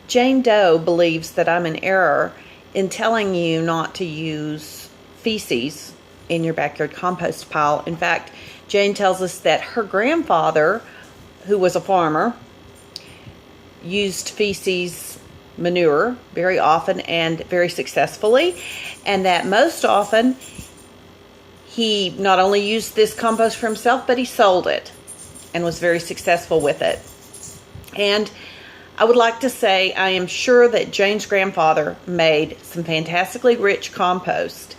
Jane Doe believes that I'm in error in telling you not to use feces in your backyard compost pile. In fact, Jane tells us that her grandfather, who was a farmer, used feces manure very often and very successfully, and that most often he not only used this compost for himself, but he sold it and was very successful with it. And I would like to say I am sure that Jane's grandfather made some fantastically rich compost.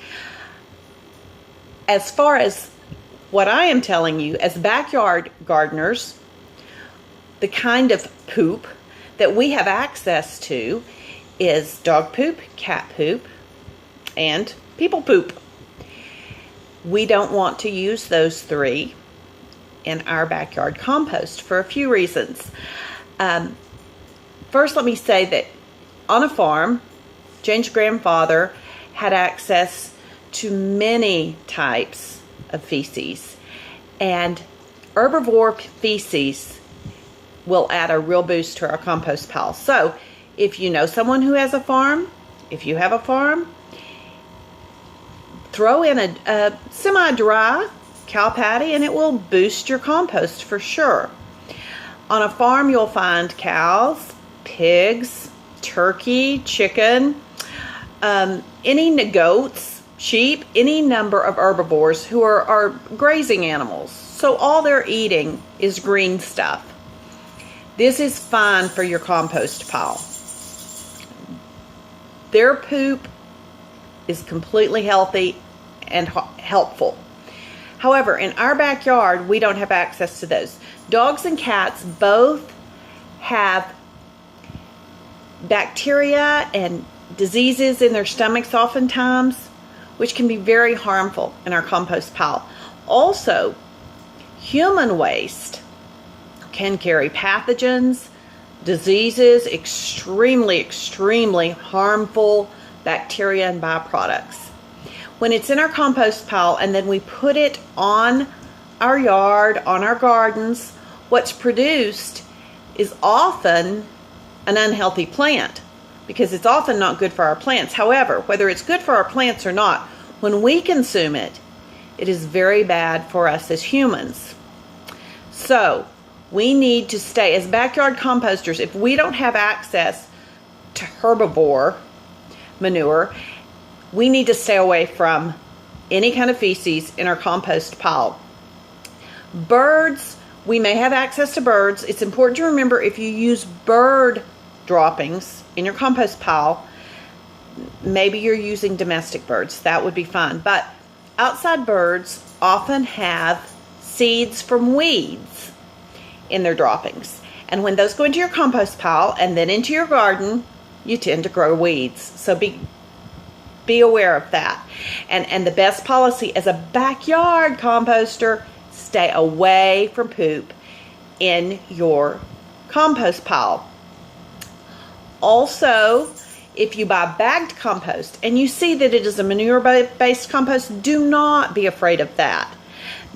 As far as what I am telling you, as backyard gardeners, the kind of poop that we have access to is dog poop, cat poop, and people poop. We don't want to use those three in our backyard compost for a few reasons. First, let me say that on a farm, Jane's grandfather had access to many types of feces, and herbivore feces will add a real boost to our compost pile. So if you know someone who has a farm, if you have a farm, throw in a semi-dry cow patty and it will boost your compost for sure. On a farm, you'll find cows, pigs, turkey, chicken, any goats, sheep, any number of herbivores who are grazing animals. So all they're eating is green stuff. This is fine for your compost pile. Their poop is completely healthy and helpful. However, in our backyard, we don't have access to those. Dogs and cats both have bacteria and diseases in their stomachs oftentimes, which can be very harmful in our compost pile. Also, human waste can carry pathogens, diseases, extremely harmful bacteria and byproducts. When it's in our compost pile and then we put it on our yard, on our gardens, what's produced is often an unhealthy plant because it's often not good for our plants. However, whether it's good for our plants or not, when we consume it, it is very bad for us as humans. So we need to stay, as backyard composters, if we don't have access to herbivore manure, we need to stay away from any kind of feces in our compost pile. Birds, we may have access to birds. It's important to remember if you use bird droppings in your compost pile, maybe you're using domestic birds. That would be fine. But outside birds often have seeds from weeds in their droppings. And when those go into your compost pile and then into your garden, you tend to grow weeds. So be aware of that. And the best policy as a backyard composter, stay away from poop in your compost pile. Also, if you buy bagged compost and you see that it is a manure-based compost, do not be afraid of that.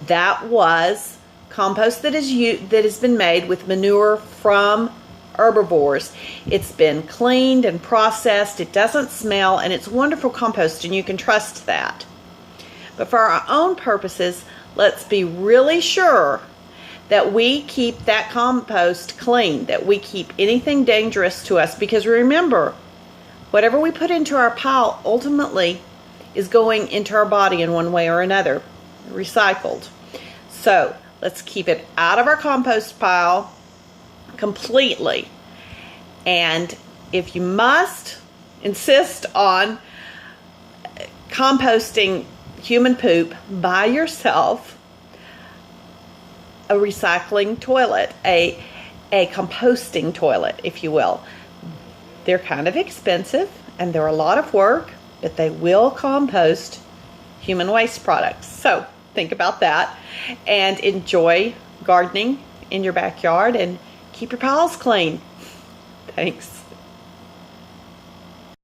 That was compost that has been made with manure from herbivores. It's been cleaned and processed. It doesn't smell, and it's wonderful compost, and you can trust that. But for our own purposes, let's be really sure that we keep that compost clean, that we keep anything dangerous to us, because remember, whatever we put into our pile ultimately is going into our body in one way or another, recycled. So let's keep it out of our compost pile completely. And if you must insist on composting human poop by yourself, a recycling toilet, a composting toilet, if you will. They're kind of expensive and they're a lot of work, but they will compost human waste products. So think about that and enjoy gardening in your backyard and keep your piles clean. Thanks.